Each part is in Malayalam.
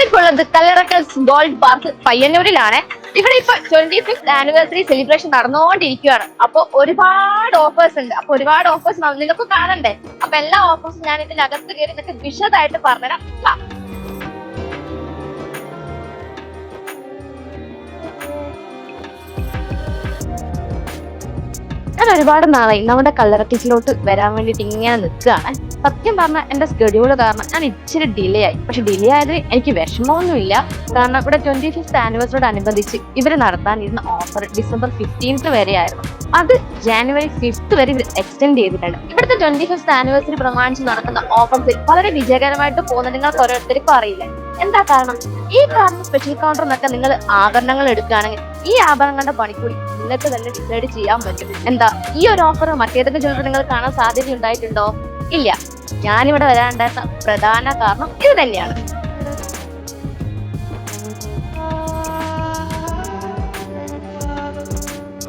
ഞാനിപ്പോൾ ഉള്ളത് കല്ലറക്കൽസ് ഗോൾഡ് പാർക്ക് പയ്യന്നൂരിലാണ്. ഇവിടെ ഇപ്പൊ 25th ആനിവേഴ്സറി സെലിബ്രേഷൻ നടന്നുകൊണ്ടിരിക്കുകയാണ്. അപ്പൊ ഒരുപാട് ഓഫേഴ്സ് ഉണ്ട്. അപ്പൊ ഒരുപാട് ഓഫേഴ്സ് നിങ്ങൾക്ക് കാണണ്ടേ? അപ്പൊ എല്ലാ ഓഫേഴ്സും ഞാൻ ഇതിനകത്ത് കയറി നിങ്ങൾക്ക് വിശദമായിട്ട് പറഞ്ഞുതരാം. ഞാൻ ഒരുപാട് നാളായി നമ്മുടെ കല്ലറക്കൽസിലോട്ട് വരാൻ വേണ്ടിയിട്ട് ഇങ്ങനെ നിൽക്കുകയാണ്. സത്യം പറഞ്ഞാൽ എന്റെ സ്കെഡ്യൂൾ കാരണം ഞാൻ ഇച്ചിരി ഡിലേ ആയി. പക്ഷെ ഡിലേ ആയതിൽ എനിക്ക് വിഷമമൊന്നുമില്ല. കാരണം ഇവിടെ 25th ആനിവേഴ്സറിയോടനുബന്ധിച്ച് ഇവർ നടത്താനിരുന്ന ഓഫർ December 15th വരെ ആയിരുന്നു. അത് January 5th വരെ ഇവർ എക്സ്റ്റെൻഡ് ചെയ്തിട്ടുണ്ട്. ഇവിടുത്തെ 25th ആനിവേഴ്സറി പ്രമാണിച്ച് നടക്കുന്ന ഓഫേഴ്സിൽ വളരെ വിജയകരമായിട്ട് പോകുന്ന നിങ്ങൾക്ക് ഓരോരുത്തർക്കും അറിയില്ലേ? എന്താ കാരണം? ഈ കാരണം സ്പെഷ്യൽ കൗണ്ടർ എന്നൊക്കെ നിങ്ങൾ ആഭരണങ്ങൾ എടുക്കുകയാണെങ്കിൽ ഈ ആഭരണങ്ങളുടെ പണിക്കൂലി നിങ്ങൾക്ക് തന്നെ ഡിസൈഡ് ചെയ്യാൻ പറ്റും. എന്താ ഈ ഒരു ഓഫർ മറ്റേതൊക്കെ ജ്വല്ലറി നിങ്ങൾ കാണാൻ സാധ്യത ഉണ്ടായിട്ടുണ്ടോ? ഇല്ല. ഞാനിവിടെ വരാനുണ്ടായിരുന്ന പ്രധാന കാരണം ഇത് തന്നെയാണ്.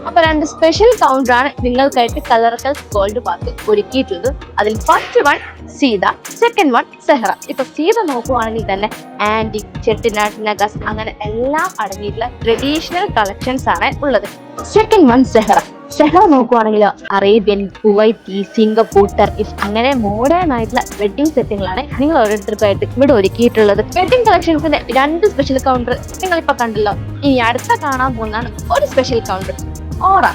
അപ്പൊ 2 സ്പെഷ്യൽ കൗണ്ടറാണ് നിങ്ങൾക്കായിട്ട് കല്ലറക്കൽസ് ഗോൾഡ് പാർക്ക് ഒരുക്കിയിട്ടുള്ളത്. അതിൽ first one Seetha, second one Sehra. ഇപ്പൊ സീത നോക്കുവാണെങ്കിൽ തന്നെ ആന്റിക്, ചെട്ടിനാട്, നഗാസ് അങ്ങനെ എല്ലാം അടങ്ങിയിട്ടുള്ള ട്രഡീഷണൽ കളക്ഷൻസ് ആണ് ഉള്ളത്. സെക്കൻഡ് വൺ സെഹ്റ നോക്കുവാണെങ്കിൽ അറേബ്യൻ, കുവൈറ്റി, സിംഗപ്പൂർ, ടർക്കിഷ് അങ്ങനെ മോഡേൺ ആയിട്ടുള്ള വെഡിങ് സെറ്റുകളാണ് നിങ്ങൾ ഓരോരുത്തർക്കായിട്ട് ഇവിടെ ഒരുക്കിയിട്ടുള്ളത്. വെഡിങ് കളക്ഷൻസിന്റെ 2 സ്പെഷ്യൽ കൗണ്ടർ നിങ്ങൾ ഇപ്പൊ കണ്ടല്ലോ. ഇനി അടുത്ത കാണാൻ പോകുന്നതാണ് ഒരു സ്പെഷ്യൽ കൗണ്ടർ ഓറ.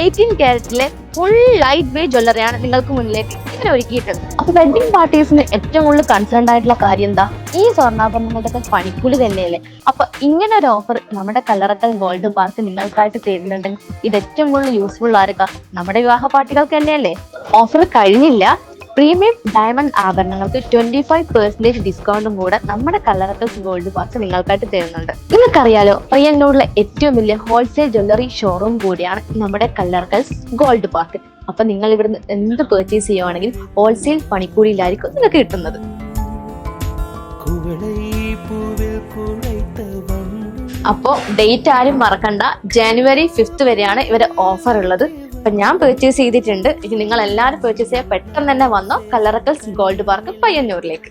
18 ക്യാരറ്റിലെ ഫുൾ ലൈറ്റ് വെയ്റ്റ് ജ്വല്ലറിയാണ് നിങ്ങൾക്ക് മുന്നിലേക്ക് ഇങ്ങനെ ഒരുക്കിയിട്ടുള്ളത്. അപ്പൊ വെഡിങ് പാർട്ടീസിന് ഏറ്റവും കൂടുതൽ കൺസേൺ ആയിട്ടുള്ള കാര്യം എന്താ? ഈ സ്വർണ്ണാഭരണങ്ങളുടെ പണിക്കൂലി തന്നെയല്ലേ? അപ്പൊ ഇങ്ങനെ ഒരു ഓഫർ നമ്മുടെ കല്ലറക്കൽ ഗോൾഡ് പാർക്ക് നിങ്ങൾക്കായിട്ട് തരുന്നുണ്ടെങ്കിൽ ഇത് ഏറ്റവും കൂടുതൽ യൂസ്ഫുൾ ആയിരിക്കുക നമ്മുടെ വിവാഹ പാർട്ടികൾക്ക് തന്നെയല്ലേ? ഓഫർ കഴിഞ്ഞില്ല. പ്രീമിയം ഡയമണ്ട് ആഭരണങ്ങൾക്ക് 25% ഡിസ്കൗണ്ടും കൂടെ നമ്മുടെ കല്ലറക്കൽസ് ഗോൾഡ് പാർക്ക് നിങ്ങൾക്കായിട്ട് തരുന്നുണ്ട്. നിങ്ങൾക്കറിയാലോ, പയ്യന്നൂരിലെ ഏറ്റവും വലിയ ഹോൾസെയിൽ ജ്വല്ലറി ഷോറൂം കൂടിയാണ് നമ്മുടെ കല്ലറക്കൽസ് ഗോൾഡ് പാർക്ക്. അപ്പൊ നിങ്ങൾ ഇവിടുന്ന് എന്ത് പർച്ചേസ് ചെയ്യുവാണെങ്കിൽ ഹോൾസെയിൽ പണിക്കൂലിയിലായിരിക്കും നിങ്ങൾക്ക് കിട്ടുന്നത്. അപ്പോ ഡേറ്റ് ആരും മറക്കണ്ട. January 5th വരെയാണ് ഇവരെ ഓഫർ ഉള്ളത്. അപ്പൊ ഞാൻ പർച്ചേസ് ചെയ്തിട്ടുണ്ട്. ഇത് നിങ്ങൾ എല്ലാവരും പർച്ചേസ് ചെയ്യാൻ പെട്ടെന്ന് തന്നെ വന്നോ കല്ലറക്കൽസ് ഗോൾഡ് പാർക്ക് പയ്യന്നൂരിലേക്ക്.